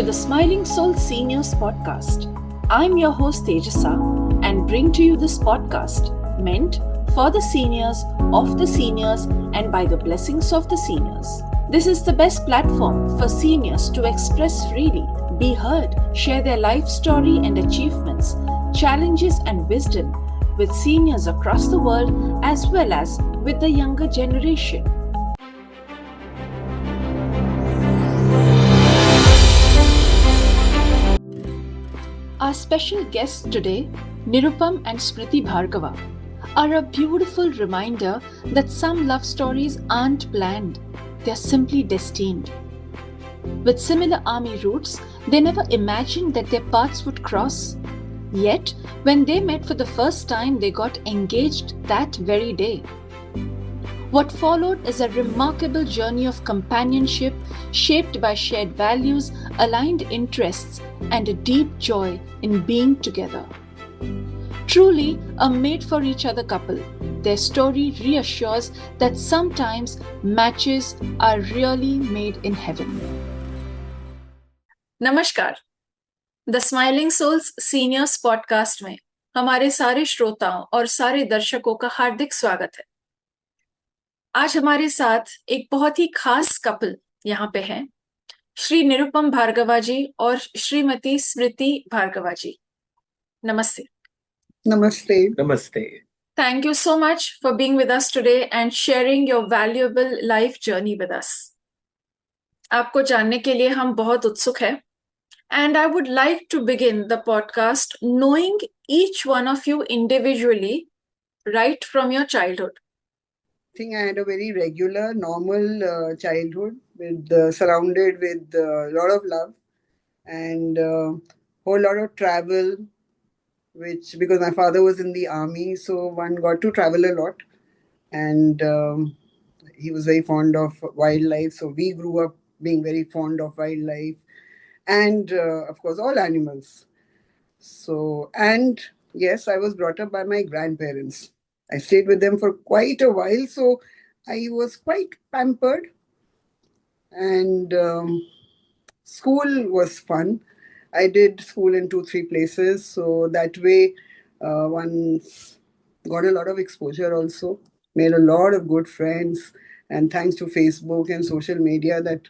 to the Smiling Soul Seniors podcast. I'm your host Tejasa and bring to you this podcast meant for the seniors, of the seniors, and by the blessings of the seniors. This is the best platform for seniors to express freely, be heard, share their life story and achievements, challenges and wisdom with seniors across the world as well as with the younger generation. Our special guests today, Nirupam and Smriti Bhargava, are a beautiful reminder that some love stories aren't planned, they're simply destined. With similar army roots, they never imagined that their paths would cross. Yet, when they met for the first time, they got engaged that very day. What followed is a remarkable journey of companionship shaped by shared values, aligned interests, and a deep joy in being together. Truly a made-for-each-other couple, their story reassures that sometimes matches are really made in heaven. नमस्कार, the smiling souls seniors podcast में हमारे सारे श्रोताओं और सारे दर्शकों का हार्दिक स्वागत है। आज हमारे साथ एक बहुत ही खास कपल यहाँ पे हैं, श्री निरुपम भार्गवा जी और श्रीमती स्मृति भार्गवा जी। नमस्ते। Namaste. Namaste. Thank you so much for being with us today and sharing your valuable life journey with us. आपको जानने के लिए हम बहुत उत्सुक हैं. And I would like to begin the podcast knowing each one of you individually right from your childhood. I think I had a very regular, normal childhood with surrounded with a lot of love and whole lot of travel, which because my father was in the army, so one got to travel a lot, and he was very fond of wildlife, so we grew up being very fond of wildlife and of course all animals. So, and yes, I was brought up by my grandparents. I stayed with them for quite a while, so I was quite pampered, and school was fun. I did school in 2-3 places, so that way one got a lot of exposure also, made a lot of good friends, and thanks to Facebook and social media that,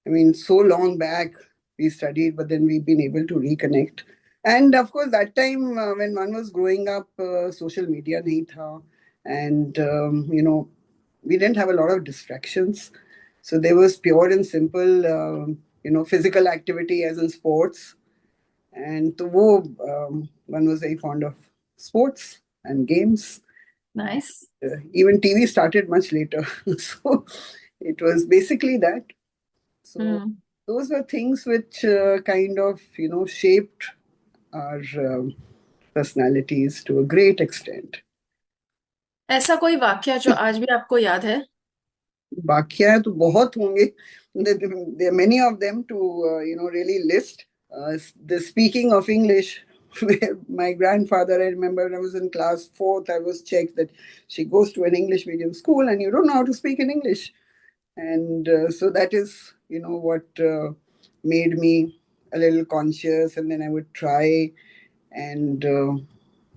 I mean, so long back we studied, but then we've been able to reconnect. And of course, that time when one was growing up, social media nahi tha, and we didn't have a lot of distractions. So there was pure and simple, physical activity as in sports. And to one was very fond of sports and games. Nice. Even TV started much later. So it was basically that. So those were things which kind of, shaped our personalities to a great extent. ऐसा कोई वाक्या जो आज भी आपको याद है? वाक्या तो बहुत होंगे. There are many of them to really list. The speaking of English, where my grandfather, I remember when I was in class 4th, I was checked that she goes to an English medium school and you don't know how to speak in English. And so that is, what made me a little conscious, and then I would try, and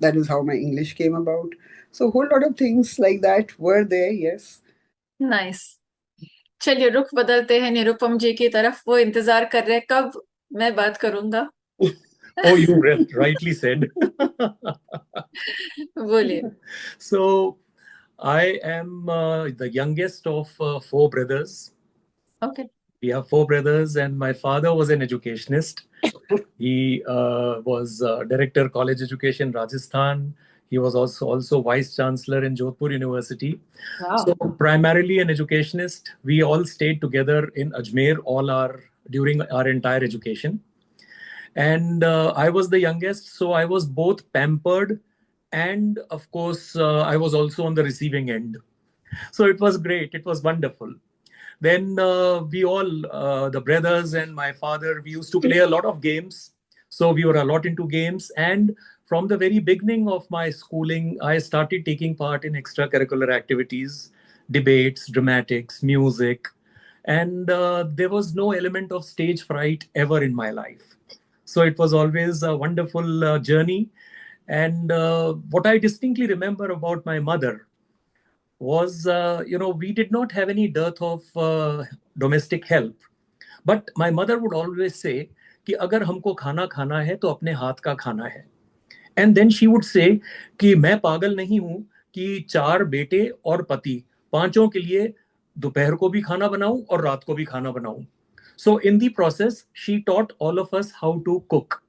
that is how my English came about. So a whole lot of things like that were there, yes. Nice. चलिए रुख बदलते हैं निरुपम जी की तरफ. वो इंतजार कर रहे हैं कब मैं बात करूंगा. Oh, you rightly said. बोलिए. So, I am the youngest of 4 brothers. Okay. We have 4 brothers, and my father was an educationist. He was director college education Rajasthan. He was also vice chancellor in Jodhpur University. Wow. So primarily an educationist. We all stayed together in Ajmer during our entire education. And I was the youngest, so I was both pampered and, of course, I was also on the receiving end. So it was great. It was wonderful. Then we all, the brothers and my father, we used to play a lot of games. So we were a lot into games. And from the very beginning of my schooling, I started taking part in extracurricular activities, debates, dramatics, music. And there was no element of stage fright ever in my life. So it was always a wonderful journey. And what I distinctly remember about my mother was, we did not have any dearth of domestic help. But my mother would always say कि अगर हमको खाना खाना है तो अपने हाथ का खाना है. And then she would say कि मैं पागल नहीं हूं कि 4 बेटे और पति, पांचों के लिए दोपहर को भी खाना बनाऊं और रात को भी खाना बनाऊं. So in the process, she taught all of us how to cook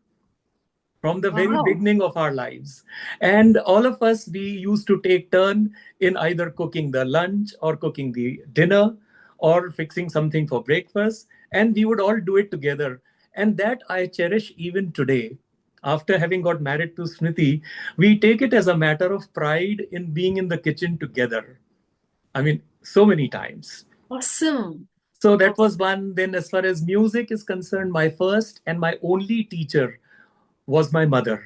from the very Wow. beginning of our lives. And all of us, we used to take turn in either cooking the lunch or cooking the dinner or fixing something for breakfast. And we would all do it together. And that I cherish even today. After having got married to Smriti, we take it as a matter of pride in being in the kitchen together. I mean, so many times. Awesome. So that was one. Then, as far as music is concerned, my first and my only teacher was my mother.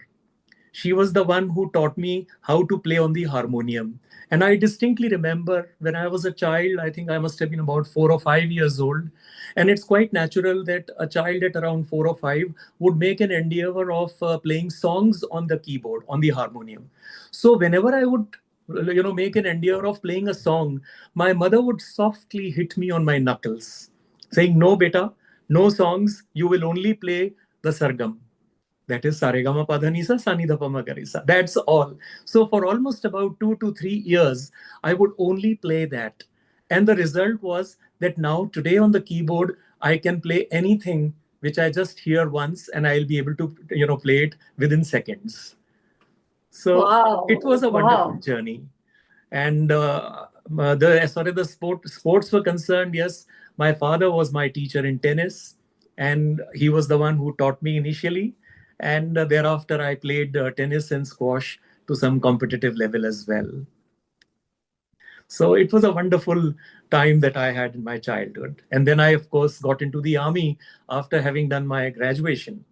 She was the one who taught me how to play on the harmonium. And I distinctly remember when I was a child, I think I must have been about 4 or 5 years old. And it's quite natural that a child at around 4 or 5 would make an endeavor of playing songs on the keyboard, on the harmonium. So whenever I would, make an endeavor of playing a song, my mother would softly hit me on my knuckles, saying, "No, beta, no songs. You will only play the sargam." That is Saregama Padhanisa Sanidhapama Garisa. That's all. So for almost about 2 to 3 years, I would only play that. And the result was that now today on the keyboard, I can play anything which I just hear once and I'll be able to, play it within seconds. So Wow. it was a wonderful Wow. journey. And as far as the sports were concerned, yes, my father was my teacher in tennis, and he was the one who taught me initially. And thereafter, I played tennis and squash to some competitive level as well. So it was a wonderful time that I had in my childhood. And then I, of course, got into the army after having done my graduation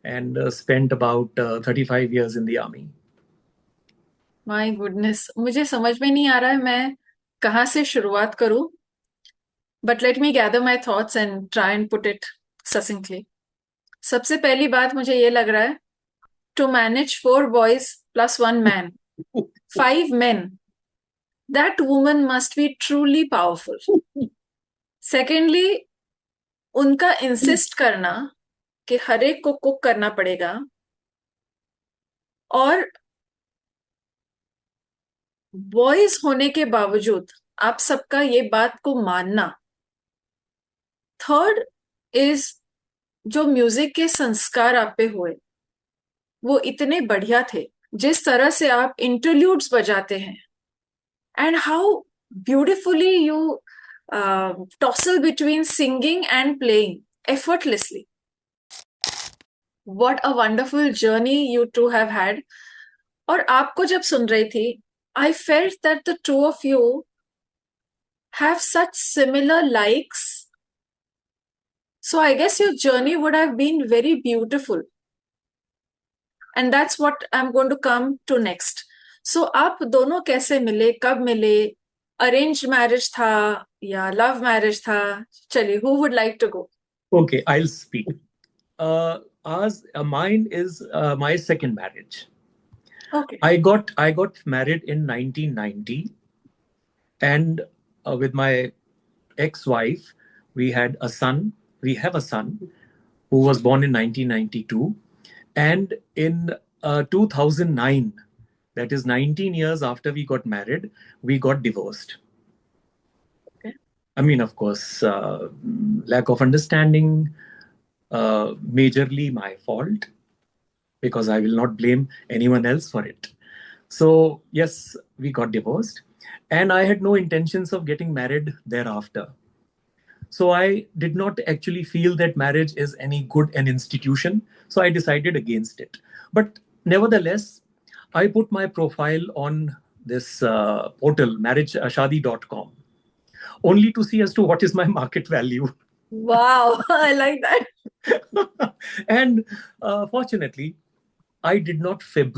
and spent about 35 years in the army. My goodness, मुझे समझ में नहीं आ रहा है मैं कहाँ से शुरुआत करूं. But let me gather my thoughts and try and put it succinctly. सबसे पहली बात मुझे ये लग रहा है, to manage 4 boys plus 1 man, 5 men, that woman must be truly powerful. Secondly, उनका इंसिस्ट करना कि हर एक को कुक करना पड़ेगा, और बॉयज होने के बावजूद आप सबका ये बात को मानना. थर्ड इज, जो म्यूजिक के संस्कार आप पे हुए वो इतने बढ़िया थे. जिस तरह से आप इंटरल्यूड्स बजाते हैं, and how beautifully you toggle between singing and playing effortlessly. What a wonderful journey you two have had. और आपको जब सुन रही थी, I felt that the two of you have such similar likes. So I guess your journey would have been very beautiful. And that's what I'm going to come to next. So आप दोनों कैसे मिले, कब मिले, arranged marriage था या love marriage था? चलिए, who would like to go? Okay, I'll speak. Mine is my second marriage. Okay. I got married in 1990, and with my ex-wife, we had a son. We have a son who was born in 1992, and in 2009, that is 19 years after we got married, we got divorced. Okay. I mean, of course, lack of understanding, majorly my fault, because I will not blame anyone else for it. So, yes, we got divorced, and I had no intentions of getting married thereafter. So, I did not actually feel that marriage is any good an institution. So, I decided against it. But nevertheless, I put my profile on this portal, marriageshadi.com, only to see as to what is my market value. Wow, I like that. And fortunately, I did not fib.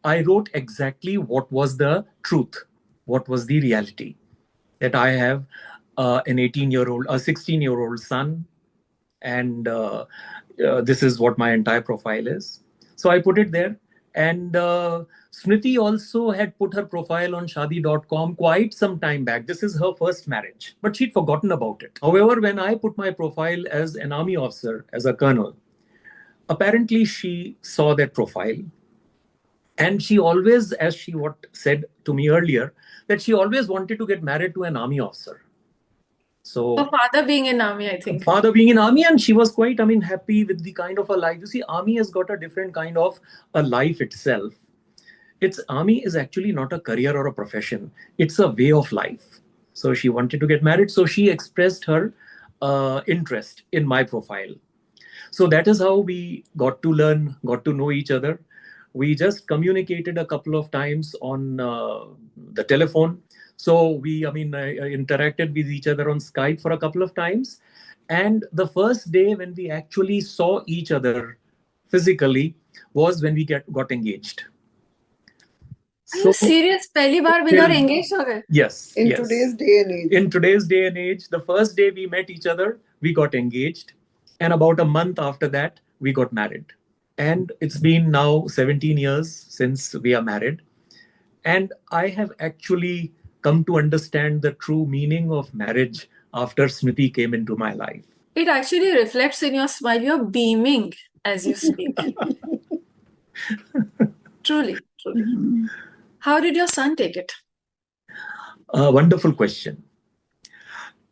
I wrote exactly what was the truth, what was the reality. That I have an 18-year-old, a 16-year-old son, and this is what my entire profile is. So I put it there. And Smriti also had put her profile on shadi.com quite some time back. This is her first marriage, but she'd forgotten about it. However, when I put my profile as an army officer, as a colonel, apparently she saw that profile. And she always, as she what said to me earlier, that she always wanted to get married to an army officer. So Her father being in army, I think. father being in army, and she was quite, happy with the kind of a life. You see, army has got a different kind of a life itself. Its army is actually not a career or a profession. It's a way of life. So she wanted to get married. So she expressed her interest in my profile. So that is how we got to learn, got to know each other. We just communicated a couple of times on the telephone. So we, interacted with each other on Skype for a couple of times. And the first day when we actually saw each other physically was when we got engaged. Are you serious? पहली बार बिना engaged हो गए? Yes. In today's day and age. In today's day and age, the first day we met each other, we got engaged. And about a month after that, we got married. And it's been now 17 years since we are married. And I have actually come to understand the true meaning of marriage after Smriti came into my life. It actually reflects in your smile. You're beaming as you speak. Truly. How did your son take it? A wonderful question.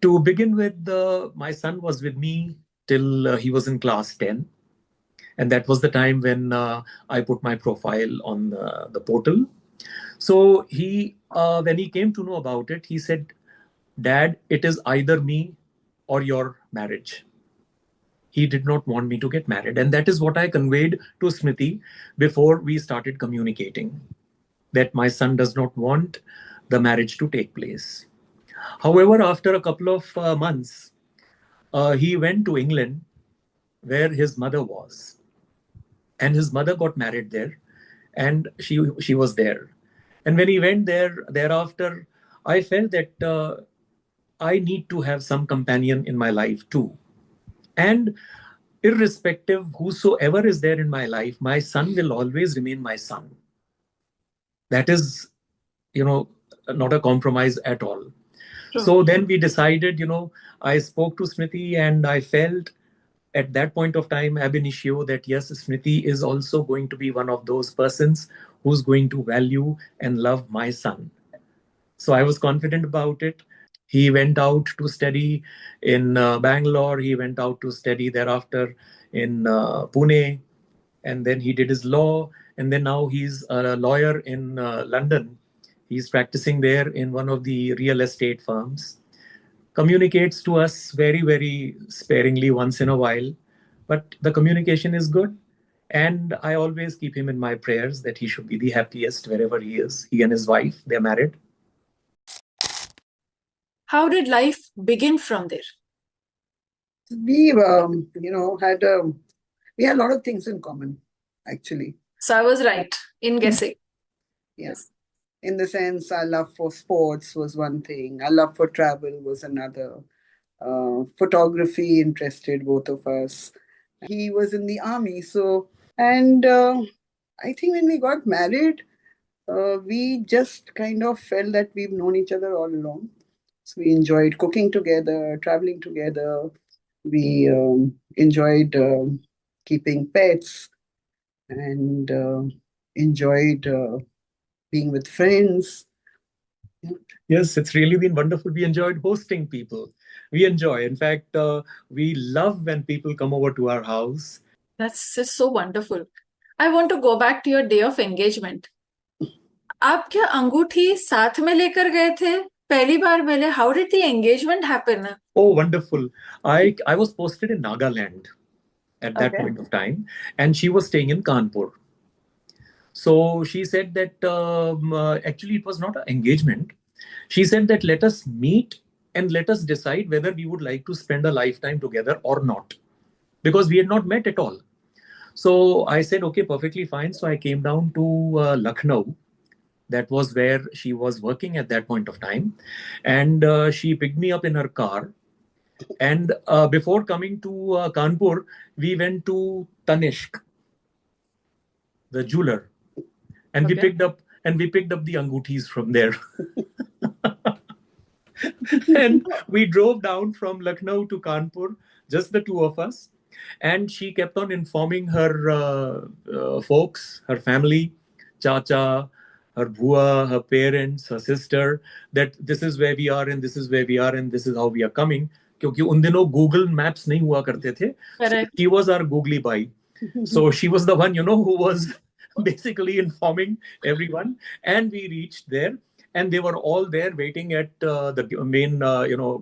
To begin with, my son was with me till he was in class 10. And that was the time when I put my profile on the portal. So when he came to know about it, he said, "Dad, it is either me or your marriage." He did not want me to get married. And that is what I conveyed to Smriti before we started communicating, that my son does not want the marriage to take place. However, after a couple of months, he went to England where his mother was. And his mother got married there, and she was there. And when he went there, thereafter, I felt that I need to have some companion in my life too. And irrespective whosoever is there in my life, my son will always remain my son. That is, not a compromise at all. True. So then we decided, I spoke to Smriti, and I felt at that point of time, ab initio, that yes, Smriti is also going to be one of those persons who's going to value and love my son. So I was confident about it. He went out to study in Bangalore. He went out to study thereafter in Pune. And then he did his law. And then now he's a lawyer in London. He's practicing there in one of the real estate firms. Communicates to us very, very sparingly once in a while. But the communication is good. And I always keep him in my prayers that he should be the happiest wherever he is. He and his wife, they're married. How did life begin from there? We, had a lot of things in common, actually. So I was right in guessing. Yes. In the sense, our love for sports was one thing. Our love for travel was another. Photography interested both of us. He was in the army. And I think when we got married, we just kind of felt that we've known each other all along. So we enjoyed cooking together, traveling together. We enjoyed keeping pets and enjoyed being with friends. Yes, it's really been wonderful. We enjoyed hosting people. We enjoy. In fact, we love when people come over to our house. That's just so wonderful. I want to go back to your day of engagement. आप क्या अंगूठी साथ में लेकर गए थे? पहली बार मिले. How did the engagement happen? Oh, wonderful. I was posted in Nagaland at that point of time, and she was staying in Kanpur. So she said that actually it was not an engagement. She said that let us meet and let us decide whether we would like to spend a lifetime together or not, because we had not met at all. So I said, okay, perfectly fine. So I came down to Lucknow That was where she was working at that point of time. And she picked me up in her car. And before coming to Kanpur, we went to Tanishq, the jeweler, and we picked up the angutis from there. And we drove down from Lucknow to Kanpur, just the two of us. And she kept on informing her folks, her family, Chacha, her bua, her parents, her sister, that this is where we are and this is where we are and this is how we are coming. क्योंकि उन दिनों Google Maps नहीं हुआ करते थे. So she was our googly bhai. So she was the one, who was basically informing everyone. And we reached there. And they were all there waiting at the main,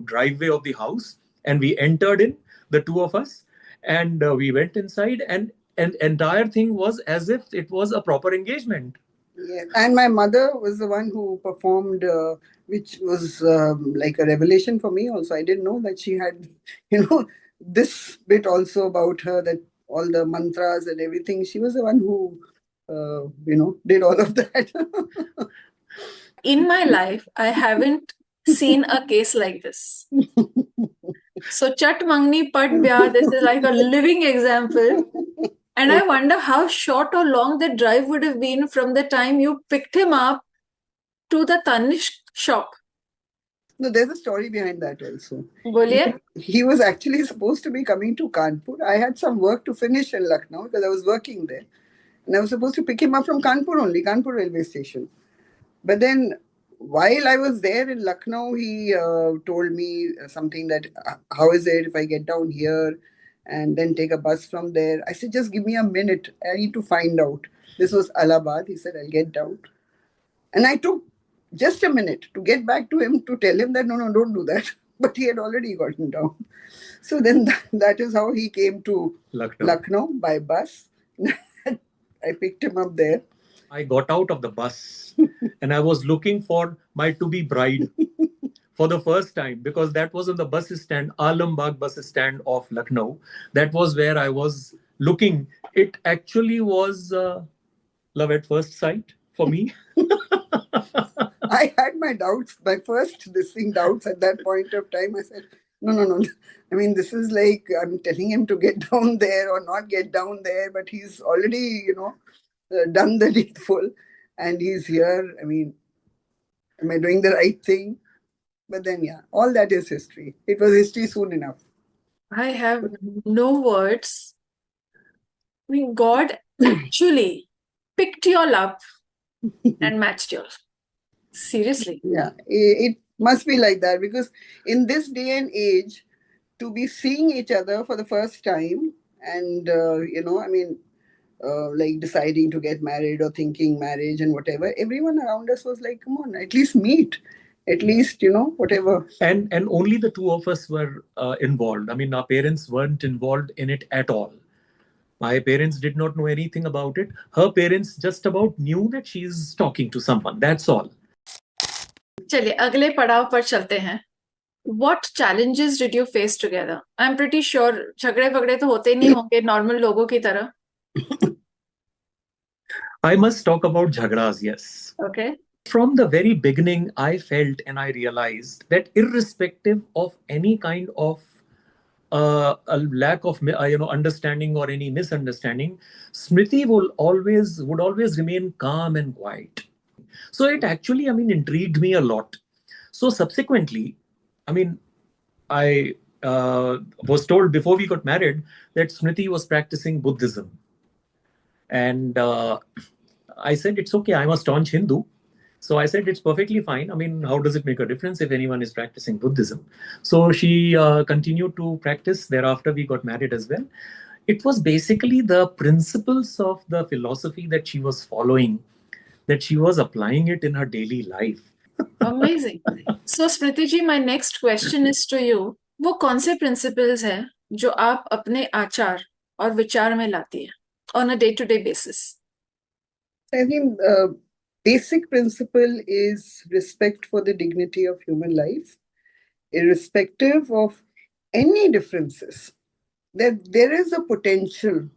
driveway of the house. And we entered in, the two of us, and we went inside. And entire thing was as if it was a proper engagement. Yeah. And my mother was the one who performed, which was like a revelation for me also. I didn't know that she had, this bit also about her, that all the mantras and everything. She was the one who, did all of that. In my life, I haven't seen a case like this. So Chat Mangni Pat Byah, this is like a living example. And I wonder how short or long the drive would have been from the time you picked him up to the Tanishq shop. No, there's a story behind that also. Boliye? He was actually supposed to be coming to Kanpur. I had some work to finish in Lucknow because I was working there. And I was supposed to pick him up from Kanpur only, Kanpur railway station. But then while I was there in Lucknow, he told me something that, how is it if I get down here and then take a bus from there? I said, just give me a minute. I need to find out. This was Allahabad. He said, I'll get down. And I took just a minute to get back to him to tell him that, no, don't do that. But he had already gotten down. So then that is how he came to Lucknow by bus. I picked him up there. I got out of the bus and I was looking for my to-be bride for the first time, because that was on the bus stand, Alambagh bus stand of Lucknow. That was where I was looking. It actually was love at first sight for me. I had my doubts, my first doubts at that point of time. I said, no. I mean, this is like, I'm telling him to get down there or not get down there, but he's already, done the needful and he's here. I mean, am I doing the right thing? But then, yeah, all that is history. It was history soon enough. I have no words. I mean, God actually picked your love and matched yours. Seriously. Yeah, it must be like that, because in this day and age, to be seeing each other for the first time and, like deciding to get married or thinking marriage and whatever, everyone around us was like, come on, at least meet. At least, whatever. And only the two of us were involved. I mean, our parents weren't involved in it at all. My parents did not know anything about it. Her parents just about knew that she's talking to someone. That's all. चलिए अगले पड़ाव पर चलते हैं. What challenges did you face together? I'm pretty sure झगड़े वगड़े तो होते नहीं होंगे normal लोगों की तरह. I must talk about jhagras, yes. Okay. From the very beginning, I felt and I realized that irrespective of any kind of a lack of understanding or any misunderstanding, Smriti would always remain calm and quiet. So it actually, intrigued me a lot. So subsequently, I was told before we got married that Smriti was practicing Buddhism. And I said, it's okay, I'm a staunch Hindu. So I said, it's perfectly fine. I mean, how does it make a difference if anyone is practicing Buddhism? So she continued to practice. Thereafter, we got married as well. It was basically the principles of the philosophy that she was following, that she was applying it in her daily life. Amazing. So Smriti ji, my next question is to you. वो कौन से principles हैं जो आप अपने आचार और विचार में लाती हैं on a day-to-day basis? I think basic principle is respect for the dignity of human life, irrespective of any differences. That there is a potential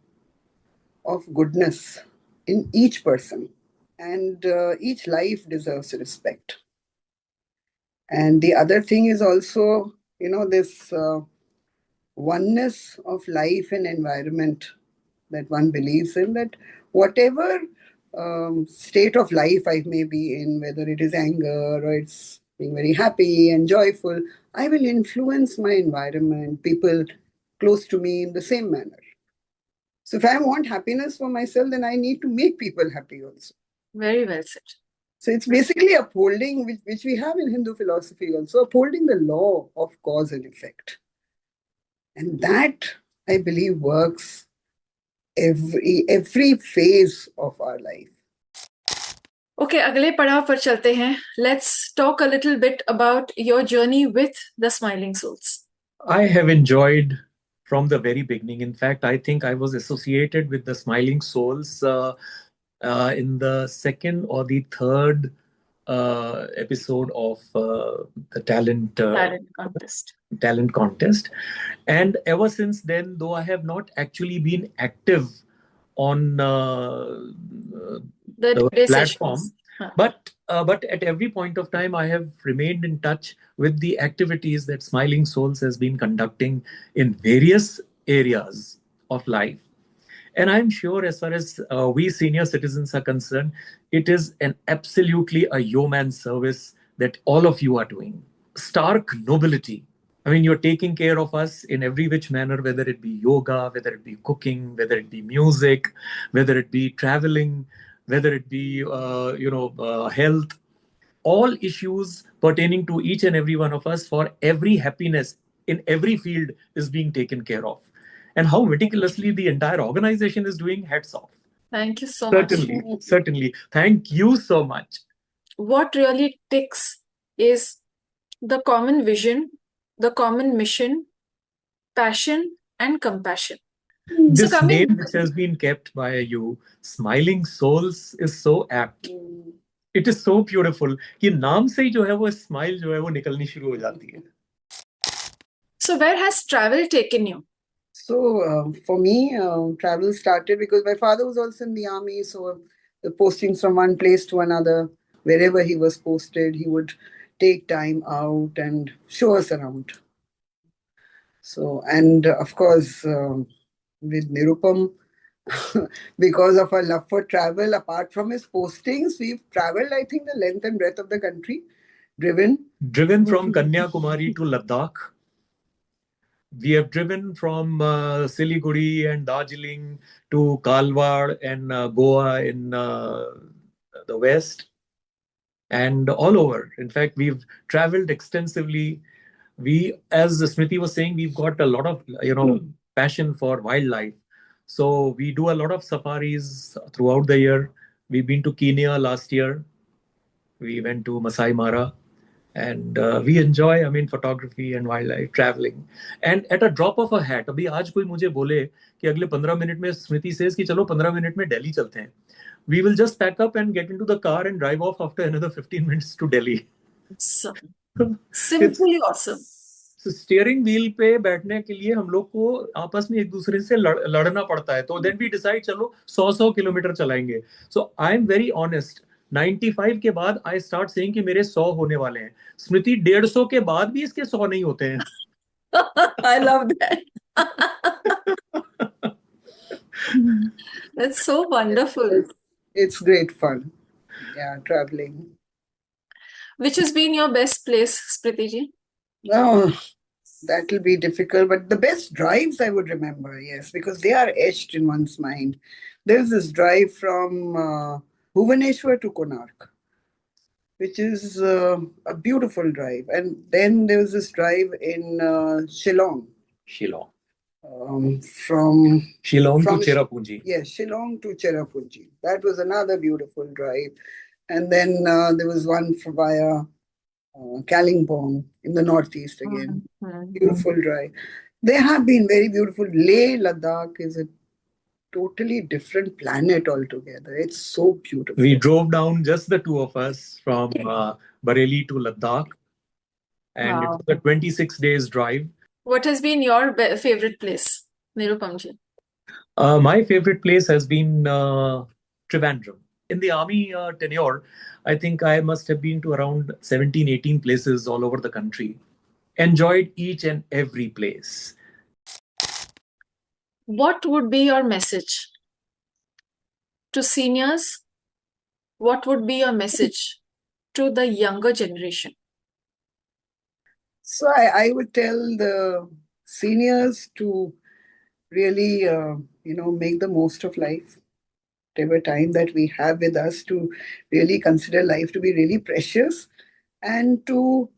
of goodness in each person. and each life deserves respect. And the other thing is also, this oneness of life and environment that one believes in, that whatever state of life I may be in, whether it is anger or it's being very happy and joyful, I will influence my environment, people close to me in the same manner. So if I want happiness for myself, then I need to make people happy also. Very well said. So it's basically upholding, which we have in Hindu philosophy also, upholding the law of cause and effect. And that, I believe, works every phase of our life. Okay, अगले पड़ाव पर चलते हैं. Let's talk a little bit about your journey with the Smiling Souls. I have enjoyed from the very beginning. In fact, I think I was associated with the Smiling Souls in the second or the third episode of the talent contest. And ever since then, though I have not actually been active on the platform, but at every point of time, I have remained in touch with the activities that Smiling Souls has been conducting in various areas of life. And I'm sure, as far as we senior citizens are concerned, it is an absolutely a yeoman's service that all of you are doing. Stark nobility. I mean, you're taking care of us in every which manner, whether it be yoga, whether it be cooking, whether it be music, whether it be traveling, whether it be, health. All issues pertaining to each and every one of us for every happiness in every field is being taken care of. And how meticulously the entire organization is doing, hats off. Thank you so much. Certainly. Thank you so much. What really ticks is the common vision, the common mission, passion, and compassion. This name which has been kept by you, Smiling Souls, is so apt. It is so beautiful कि नाम से ही जो है वो smile जो है वो निकलनी शुरू हो जाती है. So where has travel taken you? So for me, travel started because my father was also in the army. So the postings from one place to another, wherever he was posted, he would take time out and show us around. So, and of course, with Nirupam, because of our love for travel, apart from his postings, we've traveled, I think, the length and breadth of the country, driven from Kanyakumari to Ladakh. We have driven from Siliguri and Darjeeling to Kalwar and Goa in the west, and all over. In fact, we've traveled extensively. We, as Smriti was saying, we've got a lot of passion for wildlife. So we do a lot of safaris throughout the year. We've been to Kenya last year. We went to Masai Mara. And we enjoy, photography and wildlife, traveling. And at a drop of a hat, अभी आज कोई मुझे बोले कि अगले 15 minute में स्मृति says कि चलो 15 मिनट में दिल्ली चलते हैं. We will just pack up and get into the car and drive off after another 15 minutes to Delhi. Simply awesome. Steering wheel पे बैठने के लिए हम लोग को आपस में एक दूसरे से लड़ना पड़ता है. तो देन वी डिसाइड चलो 100 किलोमीटर चलाएंगे. सो आई एम वेरी ऑनेस्ट, 95 के बाद आई स्टार्ट सेइंग कि मेरे 100 होने वाले हैं. स्मृति 150 के बाद भी इसके 100 नहीं होते हैं. I love that. That's so wonderful. It's great fun. Yeah, traveling. Which has been your best place, Smriti ji? Oh, that will be difficult, but the best drives I would remember, yes, because they are etched in one's mind. There's this drive from Bhubaneswar to Konark, which is a beautiful drive. And then there was this drive in Shillong. From Shillong to Cherrapunji. Yes, Shillong to Cherrapunji. That was another beautiful drive. And then there was one via Kalimpong in the northeast again. Beautiful drive. They have been very beautiful. Leh Ladakh is a totally different planet altogether. It's so beautiful. We drove down, just the two of us, from Bareilly to Ladakh. And it was a 26 days drive. What has been your favorite place, Nirupam ji? My favorite place has been Trivandrum. In the army tenure, I think I must have been to around 17, 18 places all over the country. Enjoyed each and every place. What would be your message to seniors? What would be your message to the younger generation? So I would tell the seniors to really, make the most of life, whatever time that we have with us, to really consider life to be really precious and to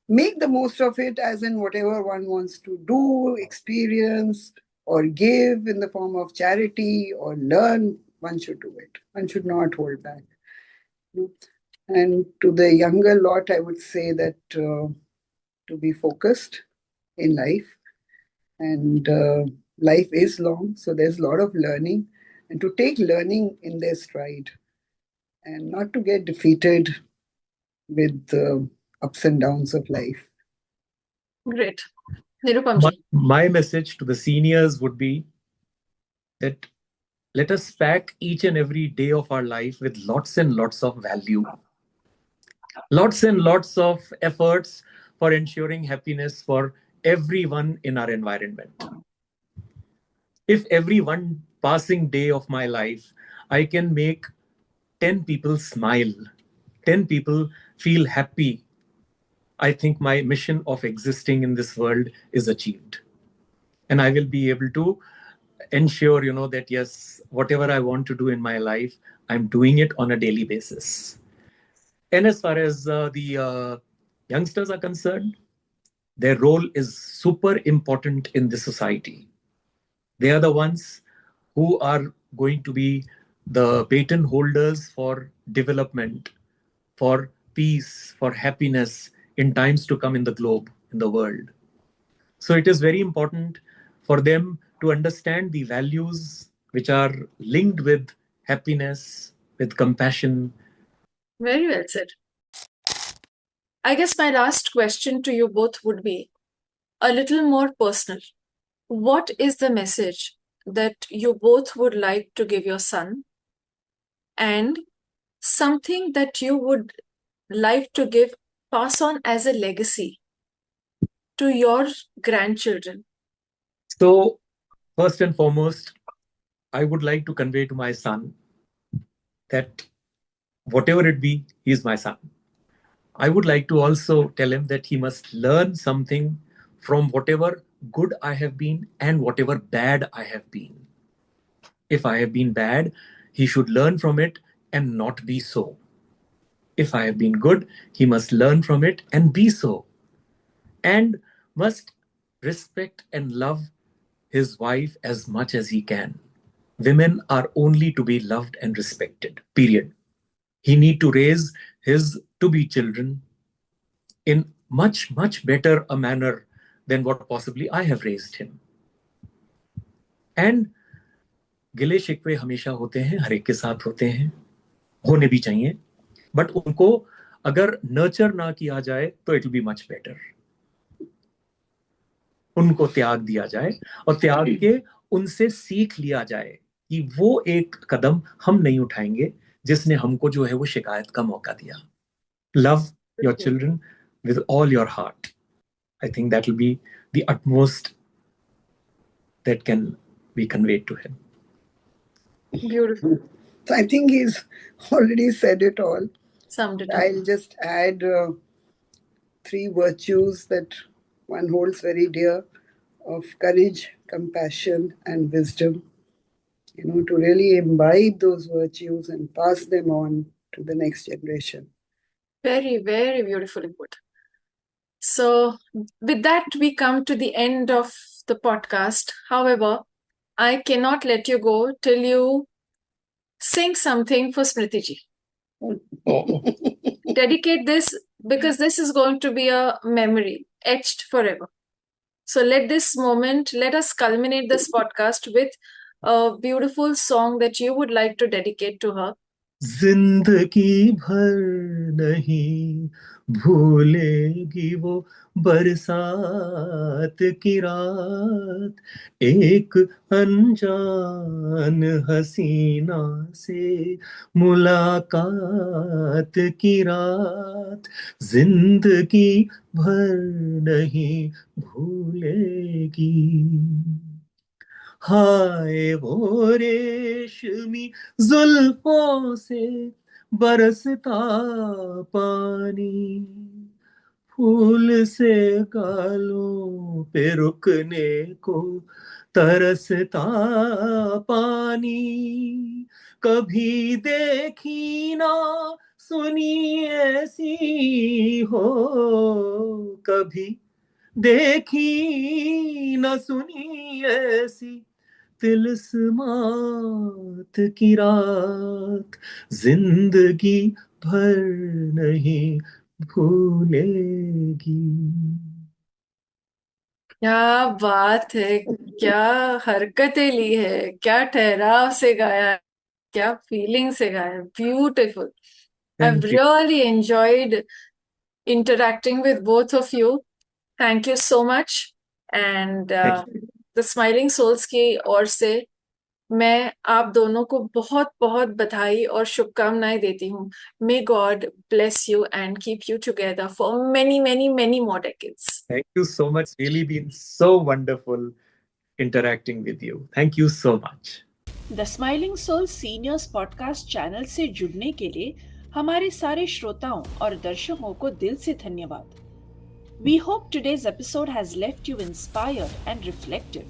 make the most of it, as in whatever one wants to do, experience, or give in the form of charity or learn, one should do it. One should not hold back. And to the younger lot, I would say that to be focused in life. And life is long, so there's a lot of learning, and to take learning in their stride and not to get defeated with the ups and downs of life. Great. Nirupam My message to the seniors would be that let us pack each and every day of our life with lots and lots of value, lots and lots of efforts for ensuring happiness for everyone in our environment. If every one passing day of my life, I can make 10 people smile, 10 people feel happy, I think my mission of existing in this world is achieved. And I will be able to ensure, that yes, whatever I want to do in my life, I'm doing it on a daily basis. And as far as the youngsters are concerned, their role is super important in this society. They are the ones who are going to be the baton holders for development, for peace, for happiness in times to come in the globe, in the world. So it is very important for them to understand the values which are linked with happiness, with compassion. Very well said. I guess my last question to you both would be a little more personal. What is the message that you both would like to give your son, and something that you would like to pass on as a legacy to your grandchildren? So, first and foremost, I would like to convey to my son that whatever it be, he is my son. I would like to also tell him that he must learn something from whatever good I have been and whatever bad I have been. If I have been bad, he should learn from it and not be so. If I have been good, he must learn from it and be so. And must respect and love his wife as much as he can. Women are only to be loved and respected, period. He need to raise his to-be children in much, much better a manner than what possibly I have raised him. And गिले शिकवे हमेशा होते हैं, हर एक के साथ होते हैं, होने भी चाहिए, बट उनको अगर नर्चर ना किया जाए तो it will be much better. उनको त्याग दिया जाए और त्याग के उनसे सीख लिया जाए कि वो एक कदम हम नहीं उठाएंगे जिसने हमको जो है वो शिकायत का मौका दिया. Love your children with all your heart. I think that will be the utmost that can be conveyed to him. Beautiful. So I think he's already said it all. Summed it up. I'll just add 3 virtues that one holds very dear, of courage, compassion, and wisdom. To really imbibe those virtues and pass them on to the next generation. Very, very beautifully put. So, with that, we come to the end of the podcast. However, I cannot let you go till you sing something for Smriti ji. Dedicate this, because this is going to be a memory etched forever. So let us culminate this podcast with a beautiful song that you would like to dedicate to her. जिंदगी भर नहीं भूलेगी वो बरसात की रात, एक अनजान हसीना से मुलाकात की रात, जिंदगी भर नहीं भूलेगी। हाय वो रेशमी जुल्फों से बरसता पानी, फूल से गालों पे रुकने को तरसता पानी, कभी देखी ना सुनी ऐसी हो, कभी देखी न सुनी ऐसी तिलिस्मात की रात, जिंदगी भर नहीं भूलेगी। क्या बात है, क्या हरकतें ली है, क्या ठहराव से गाया, क्या फीलिंग से गाया, beautiful. I've thank you. really enjoyed interacting with both of you. Thank you so much. And the Smiling Souls की ओर से मैं आप दोनों को बहुत बहुत बधाई और शुभकामनाएं देती हूँ. May God bless you and keep you together for many, many, many more decades. Thank you so much. Really been so wonderful interacting with you. Thank you so much. The smiling soul seniors podcast channel से जुड़ने के लिए हमारे सारे श्रोताओं और दर्शकों को दिल से धन्यवाद. We hope today's episode has left you inspired and reflective.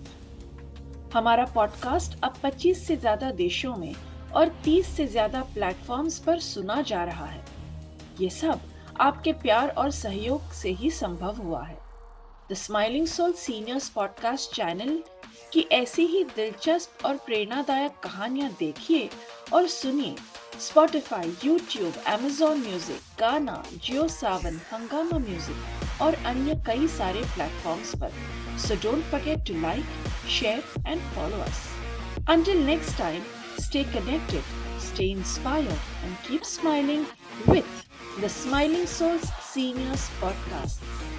हमारा पॉडकास्ट अब 25 से ज्यादा देशों में और 30 से ज्यादा प्लेटफॉर्म्स पर सुना जा रहा है. ये सब आपके प्यार और सहयोग से ही संभव हुआ है. The smiling soul seniors podcast channel की ऐसी ही दिलचस्प और प्रेरणादायक कहानियां देखिए और सुनिए स्पॉटिफाई, यूट्यूब, अमेजॉन म्यूजिक, गाना, जियो सावन, हंगामा म्यूजिक और अन्य कई सारे प्लेटफॉर्म्स पर. So don't forget to like, share and follow us. Until next time, stay connected, stay inspired and keep smiling with the Smiling Souls Seniors Podcast.